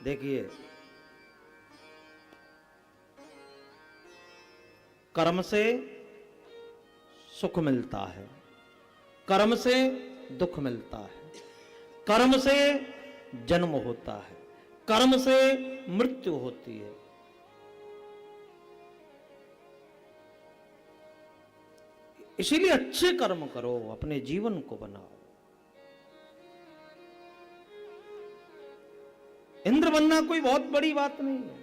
देखिए, कर्म से सुख मिलता है, कर्म से दुख मिलता है, कर्म से जन्म होता है, कर्म से मृत्यु होती है। इसीलिए अच्छे कर्म करो, अपने जीवन को बनाओ। इंद्र बनना कोई बहुत बड़ी बात नहीं है।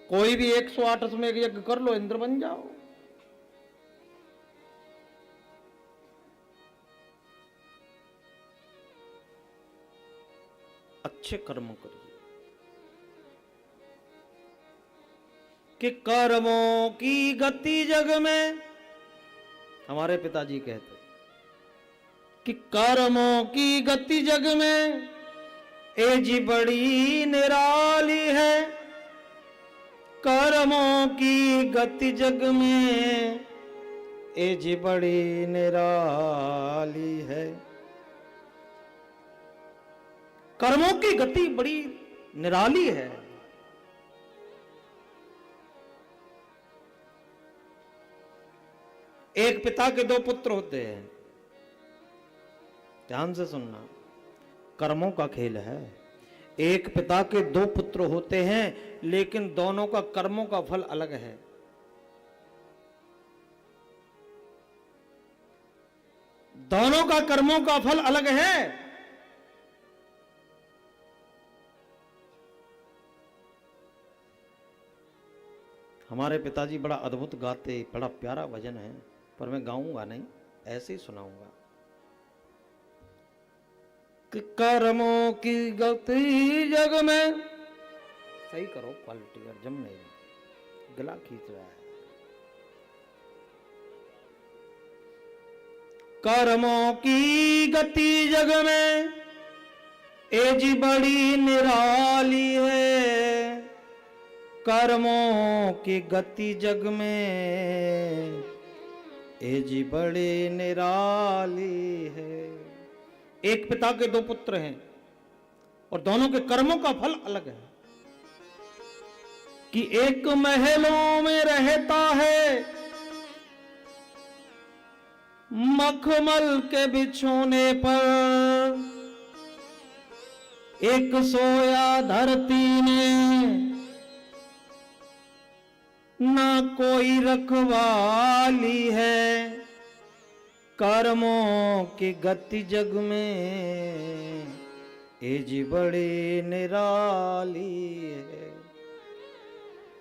कोई भी 108 अश्वमेध यज्ञ कर लो, इंद्र बन जाओ। अच्छे कर्म करिए कि कर्मों की गति जग में, हमारे पिताजी कहते कि कर्मों की गति जग में ए जी बड़ी निराली है। कर्मों की गति जग में ए जी बड़ी निराली है। कर्मों की गति बड़ी निराली है। एक पिता के दो पुत्र होते हैं, ध्यान से सुनना, कर्मों का खेल है। एक पिता के दो पुत्र होते हैं, लेकिन दोनों का कर्मों का फल अलग है। दोनों का कर्मों का फल अलग है। हमारे पिताजी बड़ा अद्भुत गाते, बड़ा प्यारा भजन है, पर मैं गाऊंगा नहीं, ऐसे ही सुनाऊंगा कि कर्मों की गति जग में, सही करो क्वालिटी, और जम नहीं, गला खींच रहा है। कर्मों की गति जग में ए जी बड़ी निराली है। कर्मों की गति जग में ए जी बड़ी निराली है। एक पिता के दो पुत्र हैं और दोनों के कर्मों का फल अलग है। कि एक महलों में रहता है, मखमल के बिछोने पर, एक सोया धरती में, ना कोई रखवाली है। कर्मों की गति जग में ए जी बड़ी निराली है।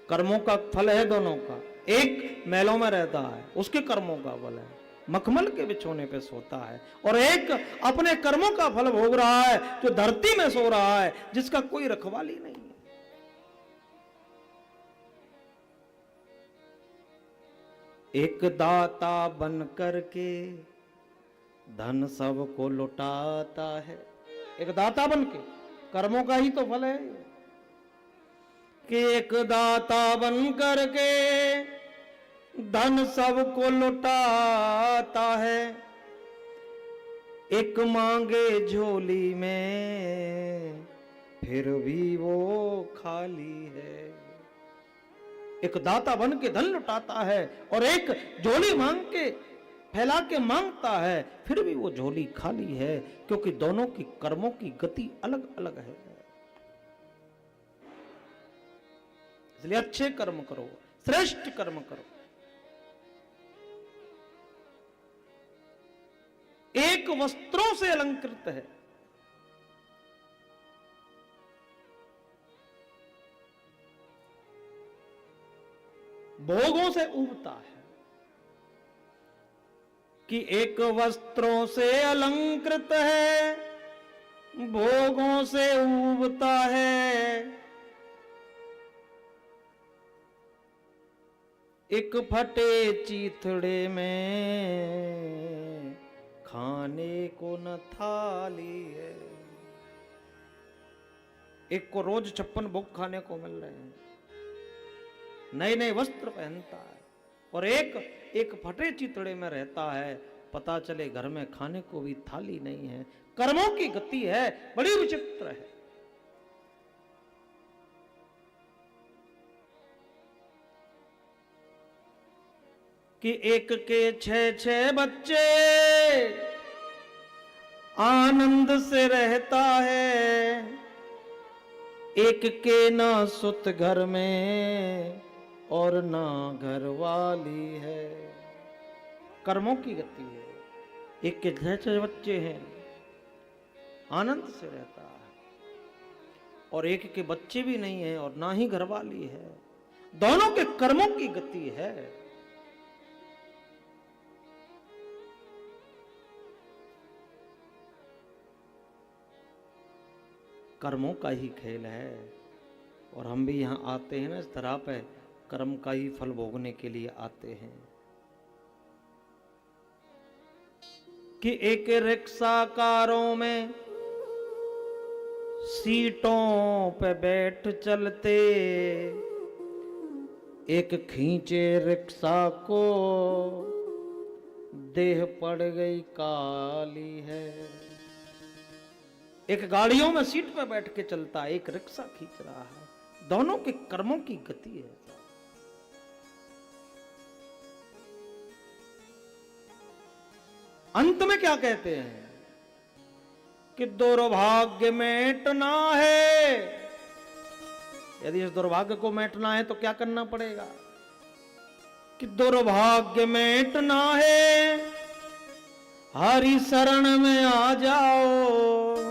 कर्मों का फल है दोनों का। एक महलों में रहता है, उसके कर्मों का फल है, मखमल के बिछोने पे सोता है, और एक अपने कर्मों का फल भोग रहा है, जो धरती में सो रहा है, जिसका कोई रखवाली नहीं है। एक दाता बन करके धन सबको लुटाता है। एक दाता बन के, कर्मों का ही तो फल है कि एक दाता बन करके धन सबको लुटाता है। एक मांगे झोली में, फिर भी वो खाली है। एक दाता बन के धन लुटाता है, और एक झोली मांग के, फैला के मांगता है, फिर भी वो झोली खाली है, क्योंकि दोनों की कर्मों की गति अलग अलग है। इसलिए अच्छे कर्म करो, श्रेष्ठ कर्म करो। एक वस्त्रों से अलंकृत है, भोगों से उबता है। कि एक वस्त्रों से अलंकृत है, भोगों से उबता है। एक फटे चीथड़े में, खाने को न थाली है। एक को रोज 56 भोग खाने को मिल रहे हैं, नए नए वस्त्र पहनता है, और एक फटे चितड़े में रहता है, पता चले घर में खाने को भी थाली नहीं है। कर्मों की गति है, बड़ी विचित्र है। कि एक के 6 बच्चे आनंद से रहता है, एक के ना सुत घर में और ना घर वाली है। कर्मों की गति है। एक के 6 बच्चे हैं, आनंद से रहता है, और एक के बच्चे भी नहीं है और ना ही घरवाली है। दोनों के कर्मों की गति है। कर्मों का ही खेल है। और हम भी यहां आते हैं ना इस तरह पे, कर्म का ही फल भोगने के लिए आते हैं। कि एक रिक्शाकारों में सीटों पे बैठ चलते, एक खींचे रिक्शा को देह पड़ गई काली है। एक गाड़ियों में सीट पे बैठ के चलता, एक रिक्शा खींच रहा है। दोनों के कर्मों की गति है। अंत में क्या कहते हैं कि दुर्भाग्य मेटना है। यदि इस दुर्भाग्य को मेटना है तो क्या करना पड़ेगा कि दुर्भाग्य मेटना है, हरि शरण में आ जाओ।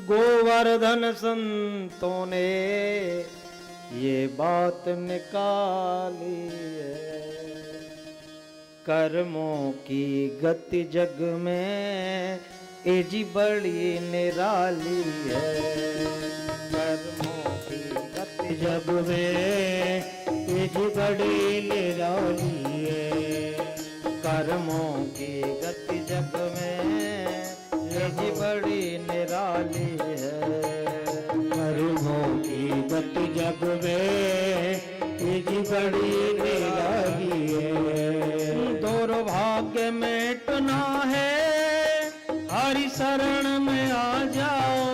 गोवर्धन संतों ने ये बात निकाली है। कर्मों की गति जग में ए जी बड़ी निराली है। कर्मों की गति जग में ए जी बड़ी निराली है। कर्मों की गति जग में ए जी बड़ी निराली है। कर्मों की गति जग में ए जी बड़ी निराली है। दुर्भाग्य मेटना है, हरि शरण में आ जाओ।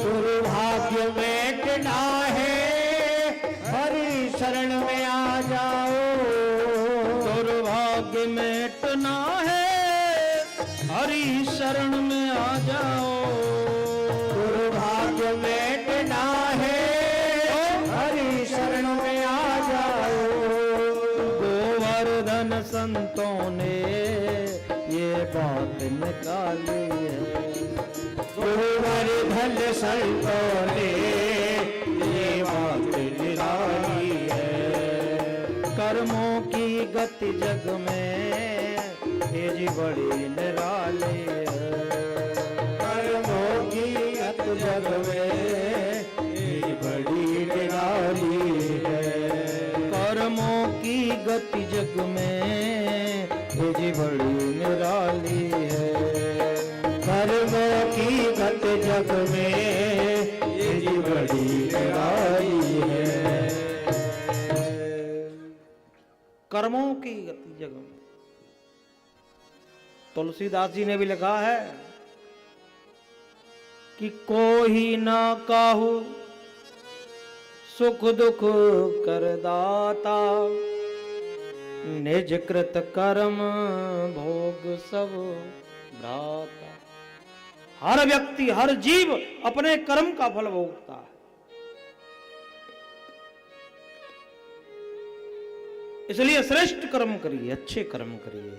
दुर्भाग्य मेटना है, हरि शरण में आ जाओ। दुर्भाग्य मेटना है, हरि शरण में आ जाओ। दुर्भाग्य मेटना है, हरि शरण में आ जाओ। गोवर्धन संतों ने ये बात निकाली है। गोवर्धन संतों ने ये बात निकाली है। कर्मों की गति जग में ये जी बड़ी निराली है। कर्मों की गति जग में ये बड़ी निराली है। कर्मों की गति जग में ये जी बड़ी निराली है। कर्मों की गति जग में ये जी बड़ी निराली है। कर्मों की गति जग में। तुलसीदास जी ने भी लिखा है कि कोई ना काहू सुख दुख करदाता, निज कृत कर्म भोग सब भ्राता। हर व्यक्ति, हर जीव अपने कर्म का फल भोगता है। इसलिए श्रेष्ठ कर्म करिए, अच्छे कर्म करिए।